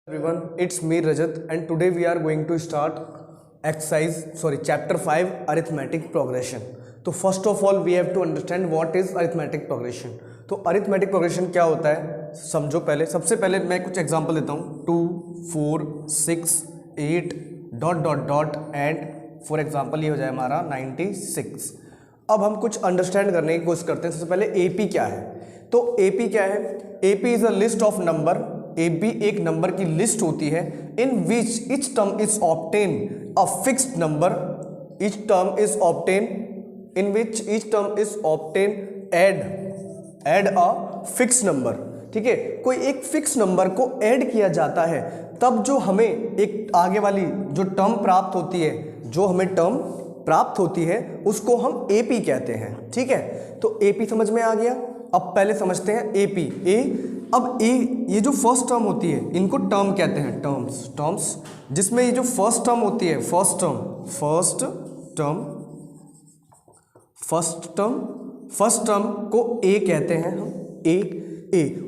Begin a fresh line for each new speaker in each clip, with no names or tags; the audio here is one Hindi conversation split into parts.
Everyone, it's me Rajat and today we are going to start chapter 5 arithmetic progression. तो first of all we have to understand what is arithmetic progression. तो arithmetic progression क्या होता है समझो। पहले सबसे पहले मैं कुछ एग्जांपल देता हूँ 2 4 6 8 dot dot dot and for example ये हो जाए हमारा 96। अब हम कुछ अंडरस्टैंड करने की कोशिश करते हैं। सबसे पहले AP क्या है। तो AP क्या है, AP is a list of number. AP एक नंबर की लिस्ट होती है in which each term is obtain a fixed number, each term is obtain in which each term is obtain add a fix number. ठीक है, कोई एक फिक्स नंबर को ऐड किया जाता है तब जो हमें एक आगे वाली जो टर्म प्राप्त होती है, जो हमें टर्म प्राप्त होती है उसको हम AP कहते हैं। ठीक है, तो AP समझ में आ गया। अब पहले समझते हैं AP। अब ये जो फर्स्ट टर्म होती है इनको टर्म कहते हैं, टर्म्स जिसमें ये जो फर्स्ट टर्म होती है फर्स्ट टर्म को A कहते हैं हम, A।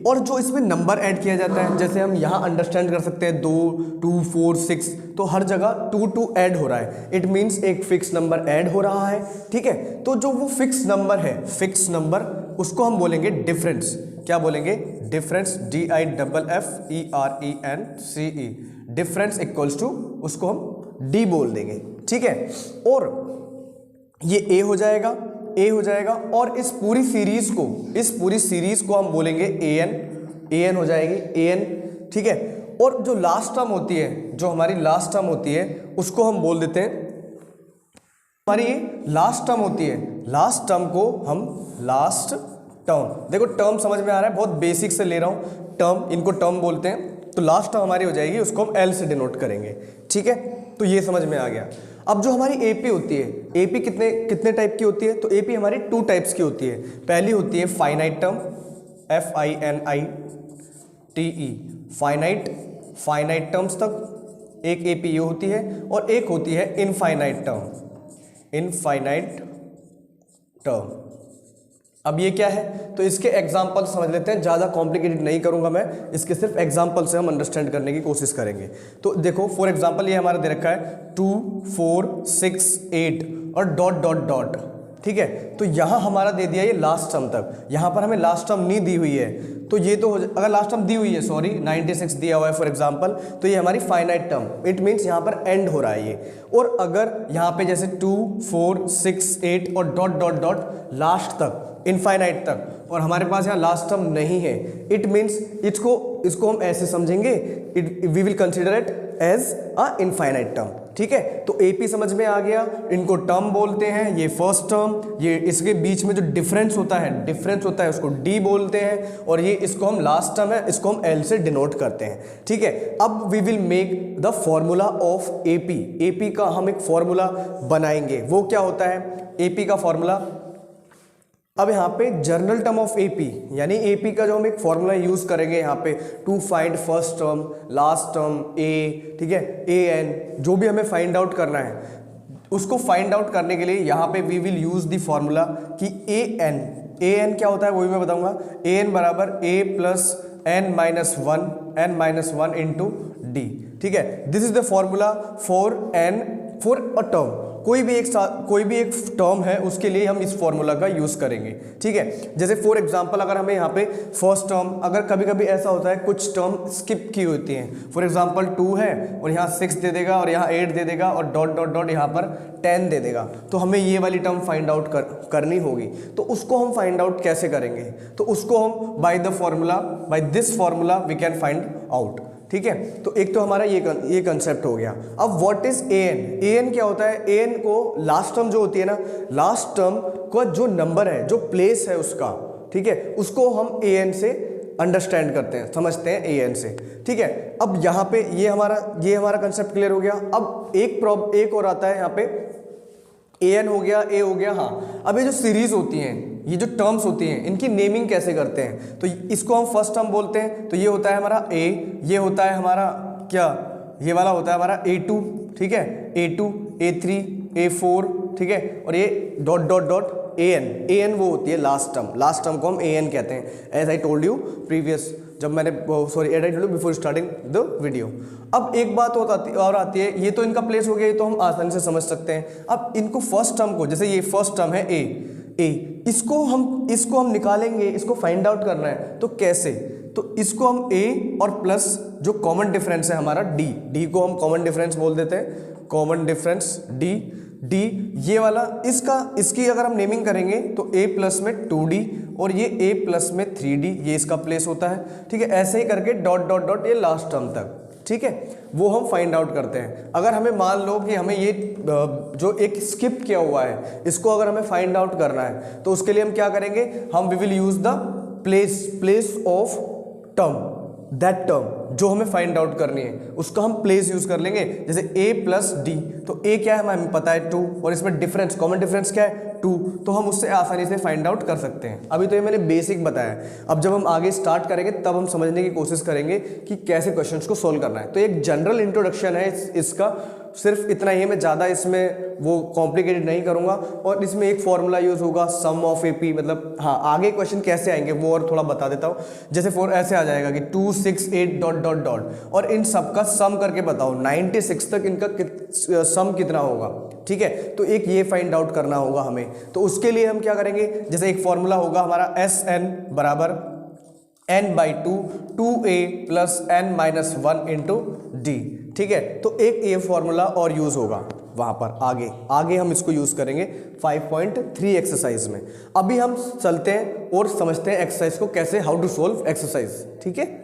और जो इसमें नंबर ऐड किया जाता है, जैसे हम यहाँ अंडरस्टैंड कर सकते हैं 2 2 4 6, तो हर जगह 2 2 ऐड हो रहा है। इट मीन्स एक फिक्स नंबर ऐड हो रहा है। ठीक है, तो जो वो फिक्स नंबर है, फिक्स नंबर उसको हम बोलेंगे डिफरेंस। क्या बोलेंगे? Difference, DIFFERENCE। Difference equals to उसको हम D बोल देंगे। ठीक है, और ये A हो जाएगा और इस पूरी सीरीज को हम बोलेंगे AN हो जाएगी AN। ठीक है, और जो लास्ट टर्म होती है, जो हमारी लास्ट टर्म होती है उसको हम बोल देते हैं, हमारी लास्ट टर्म होती है, लास्ट टर्म को हम लास्ट टर्म। देखो टर्म समझ में आ रहा है, बहुत बेसिक से ले रहा हूं टर्म, इनको टर्म बोलते हैं। तो लास्ट टर्म हमारी हो जाएगी, उसको हम L से डिनोट करेंगे। ठीक है, तो ये समझ में आ गया। अब जो हमारी AP होती है, AP कितने टाइप की होती है? तो AP हमारी 2 टाइप्स की होती है। पहली होती है finite term, FINITE, finite terms तक एक AP ये होती है, और एक होती है इनफाइनाइट टर्म। अब ये क्या है, तो इसके एग्जाम्पल समझ लेते हैं। ज़्यादा कॉम्प्लिकेटेड नहीं करूंगा मैं, इसके सिर्फ एग्जाम्पल से हम अंडरस्टैंड करने की कोशिश करेंगे। तो देखो फॉर एग्जाम्पल ये हमारा दे रखा है 2 4 6 8 और डॉट डॉट डॉट। ठीक है, तो यहाँ हमारा दे दिया ये लास्ट टर्म तक। यहाँ पर हमें लास्ट टर्म नहीं दी हुई है, तो ये तो अगर लास्ट टर्म दी हुई है, 96 दिया हुआ है फॉर एग्जांपल, तो ये हमारी फाइनाइट टर्म, इट मीन्स यहाँ पर एंड हो रहा है ये। और अगर यहाँ पे जैसे 2 4 6 8 और डॉट डॉट डॉट लास्ट तक, इनफाइनाइट तक, और हमारे पास यहाँ लास्ट टर्म नहीं है, इट मीन्स इसको हम ऐसे समझेंगे, we will consider it as a infinite term. ठीक है, तो AP समझ में आ गया, इनको टर्म बोलते हैं। ये फर्स्ट टर्म, ये इसके बीच में जो डिफरेंस होता है उसको D बोलते हैं, और ये इसको हम लास्ट टर्म है, इसको हम L से डिनोट करते हैं। ठीक है, अब we will make the formula of AP का हम एक फॉर्मूला बनाएंगे। वो क्या होता है AP का फॉर्मूला? अब यहाँ पे जर्नल टर्म ऑफ AP, यानी AP का जो हम एक फॉर्मूला यूज करेंगे यहाँ पे to find first term, last term, A, ठीक है, AN, जो भी हमें फाइंड आउट करना है उसको फाइंड आउट करने के लिए यहाँ पे we will use the formula कि AN क्या होता है वो भी मैं बताऊंगा। AN बराबर A plus n minus 1 into D। ठीक है, this is the formula for a term. कोई भी एक टर्म है उसके लिए हम इस फॉर्मूला का यूज करेंगे। ठीक है, जैसे फॉर एग्जांपल अगर हमें यहाँ पे फर्स्ट टर्म, अगर कभी कभी ऐसा होता है कुछ टर्म स्किप की होती हैं, फॉर एग्जांपल 2 है और यहाँ 6 दे देगा और यहाँ 8 दे देगा और डॉट डॉट डॉट यहाँ पर 10 दे देगा, तो हमें ये वाली टर्म फाइंड आउट करनी होगी। तो उसको हम फाइंड आउट कैसे करेंगे? तो उसको हम by this formula we can find out. ठीक है, तो एक तो हमारा ये कंसेप्ट हो गया। अब व्हाट इज AN क्या होता है? AN को लास्ट टर्म जो होती है ना, लास्ट टर्म का जो नंबर है, जो प्लेस है उसका, ठीक है, उसको हम AN से अंडरस्टैंड करते हैं, समझते हैं AN से। ठीक है, अब यहाँ पे ये हमारा कंसेप्ट क्लियर हो गया। अब एक और आता है यहाँ पे, AN हो गया, A हो गया। हाँ, अब ये जो सीरीज होती हैं, ये जो टर्म्स होती हैं, इनकी नेमिंग कैसे करते हैं? तो इसको हम फर्स्ट टर्म बोलते हैं, तो ये होता है हमारा A, ये होता है हमारा क्या, ये वाला होता है हमारा A2। ठीक है, A2, A3, A4, ठीक है, और ये डॉट डॉट डॉट AN वो होती है लास्ट टर्म को हम AN कहते हैं, एज आई टोल्ड यू जब मैंने sorry add I told you before starting the video. अब एक बात और आती है, ये तो इनका प्लेस हो गया, ये तो हम आसानी से समझ सकते हैं। अब इनको फर्स्ट टर्म को, जैसे ये फर्स्ट टर्म है ए, इसको हम निकालेंगे, इसको फाइंड आउट करना है, तो कैसे? तो इसको हम ए और प्लस जो कॉमन डिफरेंस है हमारा डी को हम कॉमन डिफरेंस बोल देते हैं, कॉमन डिफरेंस डी ये वाला, इसकी अगर हम नेमिंग करेंगे तो a प्लस में 2d और ये a प्लस में 3d, ये इसका प्लेस होता है, ठीक है। ऐसे ही करके डॉट डॉट डॉट ये लास्ट टर्म तक, ठीक है, वो हम फाइंड आउट करते हैं। अगर हमें मान लो कि हमें ये जो एक स्किप किया हुआ है इसको अगर हमें फाइंड आउट करना है, तो उसके लिए हम क्या करेंगे, हम we will use the place of term, that term जो हमें फाइंड आउट करनी है उसका हम प्लेस यूज कर लेंगे। जैसे a प्लस डी, तो a क्या है हमें पता है 2, और इसमें डिफरेंस कॉमन डिफरेंस क्या है 2, तो हम उससे आसानी से फाइंड आउट कर सकते हैं। अभी तो ये मैंने बेसिक बताया, अब जब हम आगे स्टार्ट करेंगे तब हम समझने की कोशिश करेंगे कि कैसे क्वेश्चंस को सोल्व करना है। तो एक जनरल इंट्रोडक्शन है इसका, सिर्फ इतना ही, मैं ज़्यादा इसमें वो कॉम्प्लिकेटेड नहीं करूँगा। और इसमें एक फॉर्मूला यूज़ होगा सम ऑफ AP, मतलब हाँ आगे क्वेश्चन कैसे आएंगे वो और थोड़ा बता देता हूँ। जैसे ऐसे आ जाएगा कि 2 6 8 डॉट डॉट डॉट, और इन सब का सम करके बताओ 96 तक इनका सम कितना होगा, ठीक है। तो एक ये फाइंड आउट करना होगा हमें, तो उसके लिए हम क्या करेंगे, जैसे एक फॉर्मूला होगा हमारा SN बराबर n/2 2a plus n-1 into D, ठीक है। तो एक ये फॉर्मूला और यूज होगा वहां पर, आगे हम इसको यूज करेंगे 5.3 एक्सरसाइज में। अभी हम चलते हैं और समझते हैं एक्सरसाइज को कैसे, हाउ टू सोल्व एक्सरसाइज, ठीक है।